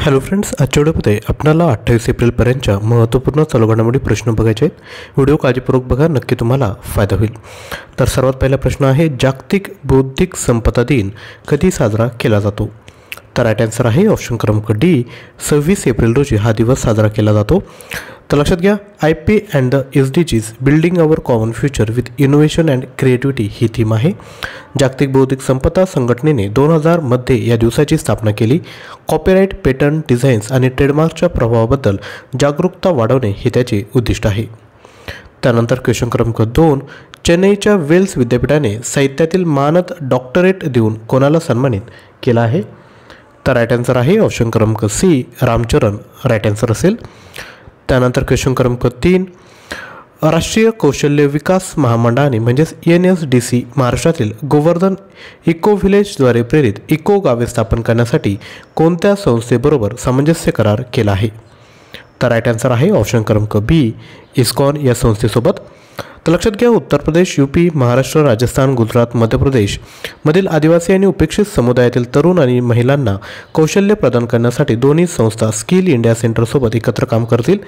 Hello friends, आजच्या व्हिडिओमध्ये आपल्याला 28 एप्रिलपर्यंतच्या महत्त्वपूर्ण चालू घडामोडी प्रश्न बघायचे आहेत। व्हिडिओ काळजीपूर्वक बघा, नक्की तुम्हाला फायदा होईल। तर सर्वात पहिला प्रश्न आहे, जागतिक बौद्धिक संपदा दिन कधी साजरा केला जातो? तर राईट आन्सर आहे ऑप्शन क्रमांक डी, 26 एप्रिल रोजी हा दिवस साजरा केला जातो। तर लक्षात घ्या, IP and the SDGs building our common future with innovation and creativity he theme आहे। जागतिक बौद्धिक संपदा संघटनेने 2000 मध्ये या दिवसाची स्थापना केली। कॉपीराईट, पेटंट, डिझाईन्स आणि ट्रेडमार्कच्या प्रभावाबद्दल जागरूकता वाढवणे हे त्याचे उद्दिष्ट आहे। त्यानंतर क्वेश्चन क्रमांक 2, चेन्नईच्या वेल्स विद्यापीठाने साहित्यातील मानद डॉक्टरेट देऊन कोणाला सन्मानित केला आहे? तर राईट आन्सर आहे ऑप्शन क्रमांक सी, रामचरण राईट आन्सर असेल। त्यानंतर क्वेश्चन क्रमांक 3, राष्ट्रीय कौशल्य विकास महामंडळाने म्हणजेच NSDC महाराष्ट्रातील गोवर्धन इको व्हिलेजद्वारे प्रेरित इको गावे स्थापन करण्यासाठी कोणत्या संस्थेबरोबर सामंजस्य करार केला आहे? तर राईट आन्सर आहे ऑप्शन क्रमांक बी, इस्कॉन या संस्थेसोबत। तर लक्षात घ्या, उत्तर प्रदेश, UP, महाराष्ट्र, राजस्थान, गुजरात, मध्य प्रदेश मधील आदिवासी आणि उपेक्षित समुदायातील तरुण आणि महिलांना कौशल्य प्रदान करण्यासाठी दोन्ही संस्था स्किल इंडिया सेंटरसोबत एकत्र काम करतील।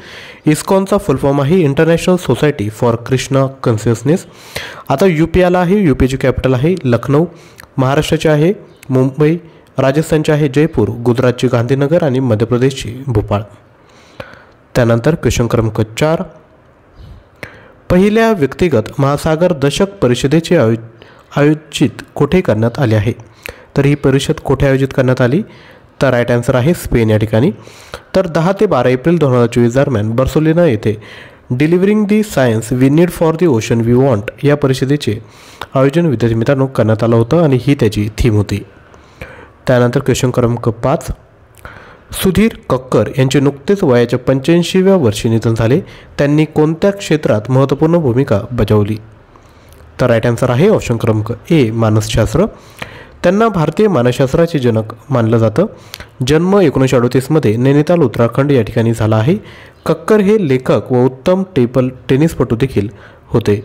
इस्कॉनचा फुल फॉर्म आहे international society for Krishna consciousness. आता UP आला आहे, UPची कॅपिटल आहे लखनौ, महाराष्ट्राचे आहे मुंबई, राजस्थानचे आहे जयपूर, गुजरातची गांधीनगर आणि मध्य प्रदेशची भोपाळ। त्यानंतर क्वेश्चन क्रमांक 4, पहिल्या व्यक्तिगत महासागर दशक परिषदेचे आयोजित कुठे करण्यात आले आहे? तर ही परिषद कुठे आयोजित करण्यात आली? तर राईट आन्सर आहे स्पेन या ठिकाणी। तर 10 ते 12 एप्रिल 2024 दरम्यान बार्सिलोना येथे delivering the science we need for the ocean we want या परिषदेचे आयोजन विद्यार्थी मित्रांनो करण्यात आलं होतं आणि ही त्याची थीम होती। त्यानंतर क्वेश्चन क्रमांक 5, सुधीर कक्कर यांचे नुकतेच वयाच्या 85व्या वर्षी निधन झाले। त्यांनी कोणत्या क्षेत्रात महत्त्वपूर्ण भूमिका बजावली? तर राईट आन्सर आहे ऑप्शन क्रमांक ए, मानसशास्त्र। त्यांना भारतीय मानसशास्त्राचे जनक मानलं जातं। जन्म 1938 मध्ये नैनिताल उत्तराखंड या ठिकाणी झाला आहे। कक्कर हे लेखक व उत्तम टेबल टेनिसपटू देखील होते।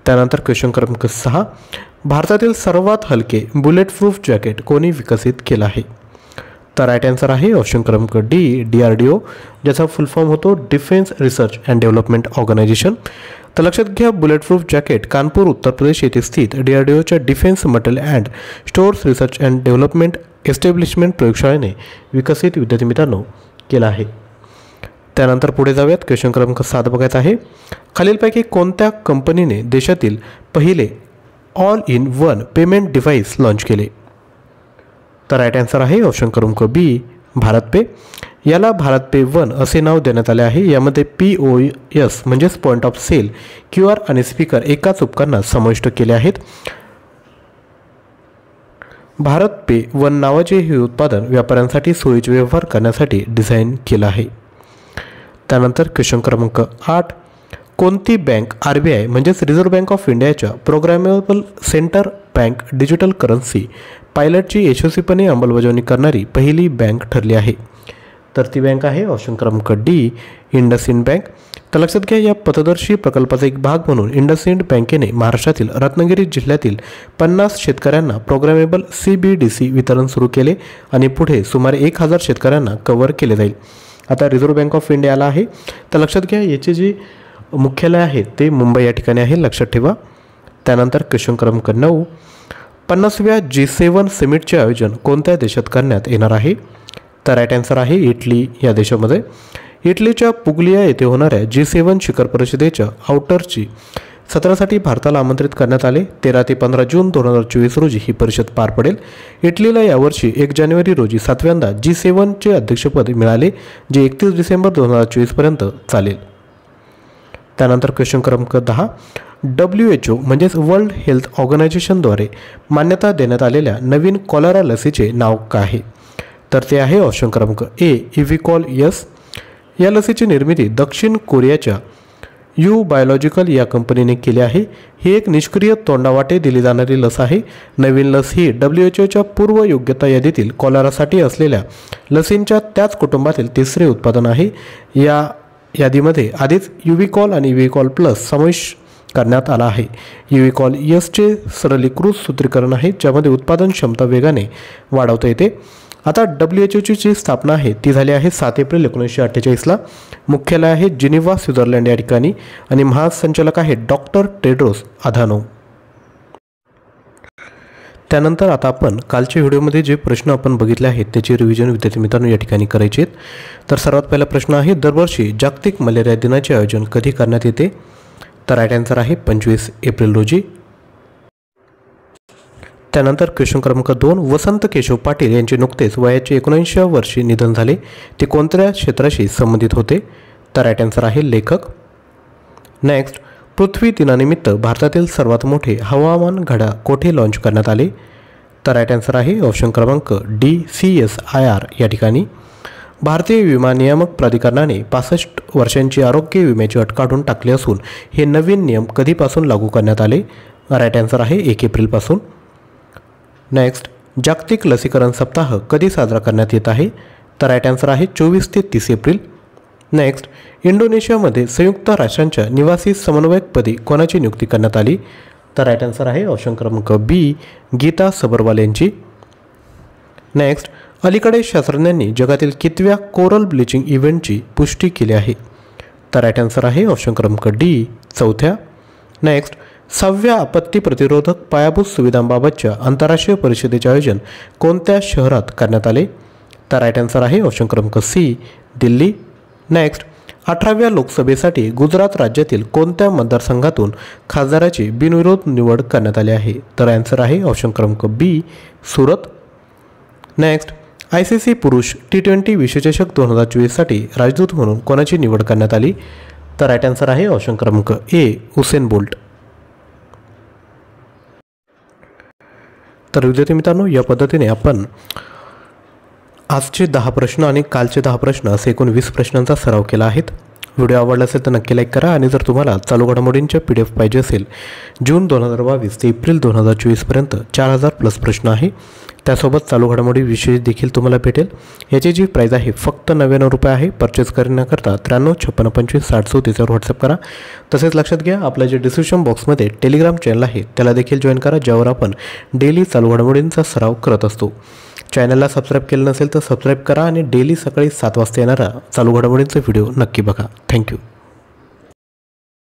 त्यानंतर क्वेश्चन क्रमांक 6, भारतातील सर्वात हलके बुलेट प्रूफ जॅकेट कोणी विकसित केलं आहे? तर राईट आन्सर आहे ऑप्शन क्रमांक डी, DRDO, ज्याचा फुल फॉर्म होतो defence research and development organisation. तर लक्षात घ्या, बुलेट प्रूफ जॅकेट कानपूर उत्तर प्रदेश येथे स्थित DRDOच्या defence material and stores research and development establishment प्रयोगशाळेने विकसित विद्यार्थी मित्रांनो केला आहे। त्यानंतर पुढे जाऊयात, क्वेश्चन क्रमांक 7 बघायचा आहे, खालीलपैकी कोणत्या कंपनीने देशातील पहिले all in one payment device launch केले? तर राईट आन्सर आहे ऑप्शन क्रमांक बी, भारत पे। याला भारत पे वन असे नाव देण्यात आले आहे। यामध्ये POS म्हणजेच पॉईंट ऑफ सेल, QR आणि स्पीकर एकाच उपकरणात समाविष्ट केले आहेत। भारत पे वन नावाचे हे उत्पादन व्यापाऱ्यांसाठी सोयीचे व्यवहार करण्यासाठी डिझाईन केलं आहे। त्यानंतर क्वेश्चन क्रमांक 8, कोणती बँक RBI म्हणजेच रिझर्व्ह बँक ऑफ इंडियाच्या programmable centre bank digital currency पायलटची यशस्वीपणे अंमलबजावणी करणारी पहिली बँक ठरली आहे? तर ती बँक आहे ऑप्शन क्रमांक डी, इंडसइंड बँक। तर लक्षात घ्या, या पथदर्शी प्रकल्पाचा एक भाग म्हणून इंडसइंड बँकेने महाराष्ट्रातील रत्नागिरी जिल्ह्यातील 50 शेतकऱ्यांना प्रोग्रामेबल CBDC वितरण सुरू केले आणि पुढे सुमारे 1000 शेतकऱ्यांना कव्हर केले जाईल। आता रिझर्व्ह बँक ऑफ इंडियाला आहे, तर लक्षात घ्या याचे जे मुख्यालय आहे ते मुंबई या ठिकाणी आहे, लक्षात ठेवा। त्यानंतर क्वेश्चन क्रमांक 9, 50व्या G7 समिटचे आयोजन कोणत्या देशात करण्यात येणार आहे? तर राईट आन्सर आहे इटली या देशामध्ये। इटलीच्या पुगलिया येथे होणाऱ्या G7 शिखर परिषदेच्या आउटरची सत्रासाठी भारताला आमंत्रित करण्यात आले। 13 ते 15 जून 2024 रोजी ही परिषद पार पडेल। इटलीला यावर्षी 1 जानेवारी रोजी 7व्यांदा G7चे अध्यक्षपद मिळाले, जे 31 डिसेंबर 2024 पर्यंत चालेल। त्यानंतर क्वेश्चन क्रमांक 10, WHO म्हणजेच वर्ल्ड हेल्थ ऑर्गनायझेशनद्वारे मान्यता देण्यात आलेल्या नवीन कॉलरा लसीचे नाव काय आहे? तर ते आहे ऑप्शन क्रमांक ए, EVCOL-S। या लसीची निर्मिती दक्षिण कोरियाच्या यू बायोलॉजिकल या कंपनीने केली आहे। ही एक निष्क्रिय तोंडावाटे दिली जाणारी लस आहे। नवीन लस ही WHO पूर्व योग्यता यादीतील कॉलरासाठी असलेल्या लसींच्या त्याच कुटुंबातील तिसरे उत्पादन आहे। या यादीमध्ये आधीच EVCOL आणि EVCOL+ समावेश करण्यात आला आहे। EVCOL-S चे सरलीकृत सूत्रीकरण आहे, ज्यामध्ये उत्पादन क्षमता वेगाने वाढवता येते। आता WHO ची स्थापना आहे ती झाली आहे 7 एप्रिल 1948ला. मुख्यालय आहे जिनिव्हा स्वित्झर्लंड या ठिकाणी आणि महासंचालक आहे डॉक्टर टेड्रोस अधानोम. त्यानंतर आता आपण कालच्या व्हिडिओमध्ये जे प्रश्न आपण बघितले आहेत त्याची रिव्हिजन विद्यार्थी मित्रांनो या ठिकाणी करायचे आहेत. तर सर्वात पहिला प्रश्न आहे, दरवर्षी जागतिक मलेरिया दिनाचे आयोजन कधी करण्यात येते? तर राईट आन्सर आहे 25 एप्रिल रोजी. त्यानंतर क्वेश्चन क्रमांक 2, वसंत केशव पाटील यांचे नुकतेच वयाचे 19व्या वर्षी निधन झाले. ते कोणत्या क्षेत्राशी संबंधित होते? तर राईट आन्सर आहे लेखक. नेक्स्ट, पृथ्वी दिनानिमित्त भारतातील सर्वात मोठे हवामान घड्याळ कोठे लॉन्च करण्यात आले? तर राईट आन्सर आहे ऑप्शन क्रमांक डी, CSIR या ठिकाणी. भारतीय विमा नियामक प्राधिकरणाने 65 वर्षांची आरोग्य विम्याची अट काढून टाकली असून हे नवीन नियम कधीपासून लागू करण्यात आले? राईट आन्सर आहे 1 एप्रिलपासून. नेक्स्ट, जागतिक लसीकरण सप्ताह कधी साजरा करण्यात येत आहे? तर राईट आन्सर आहे 24 ते 30 एप्रिल. नेक्स्ट, इंडोनेशियामध्ये संयुक्त राष्ट्रांच्या निवासी समन्वयकपदी कोणाची नियुक्ती करण्यात आली? तर राईट आन्सर आहे ऑप्शन क्रमांक बी, गीता सबरवाल यांची. नेक्स्ट, अलीकडे शास्त्रज्ञांनी जगातील कितव्या कोरल ब्लिचिंग इव्हेंटची पुष्टी केली आहे? तर राईट आन्सर आहे ऑप्शन क्रमांक डी, 4थ्या. नेक्स्ट, 6व्या आपत्ती प्रतिरोधक पायाभूत सुविधांबाबतच्या आंतरराष्ट्रीय परिषदेचे आयोजन कोणत्या शहरात करण्यात आले? तर राईट आन्सर आहे ऑप्शन क्रमांक सी, दिल्ली. नेक्स्ट, 18व्या लोकसभेसाठी गुजरात राज्यातील कोणत्या मतदारसंघातून खासदाराची बिनविरोध निवड करण्यात आली आहे? तर आन्सर आहे ऑप्शन क्रमांक बी, सुरत. नेक्स्ट, ICC पुरुष T20 विश्वचषक 2024साठी राजदूत म्हणून कोणाची निवड करण्यात आली? तर राईट आन्सर आहे ऑप्शन क्रमांक ए, उसेन बोल्ट. तर विद्यार्थी मित्रांनो, या पद्धतीने आपण आजचे 10 प्रश्न आणि कालचे 10 प्रश्न असे एकूण 20 प्रश्नांचा सराव केला आहे. व्हिडिओ आवडला असेल तर नक्की लाईक करा आणि जर तुम्हाला चालू घडामोडींच्या PDF पाहिजे असेल, जून 2022 ते एप्रिल 2024पर्यंत 4000+ प्रश्न आहे. त्यासोबत चालू घडामोडी विषय देखील तुम्हाला भेटेल. याची जी प्राईज आहे फक्त 99 रुपये आहे. परचेस करण्याकरता 9356566034 व्हॉट्सअप करा. तसेच लक्षात घ्या, आपलं जे डिस्क्रिप्शन बॉक्समध्ये टेलिग्राम चॅनल आहे त्याला देखील जॉईन करा, ज्यावर आपण डेली चालू घडामोडींचा सराव करत असतो. चॅनलला सबस्क्राईब केलं नसेल तर सबस्क्राईब करा आणि डेली सकाळी 7 वाजता येणारा चालू घडामोडींचा व्हिडिओ नक्की बघा. थँक्यू.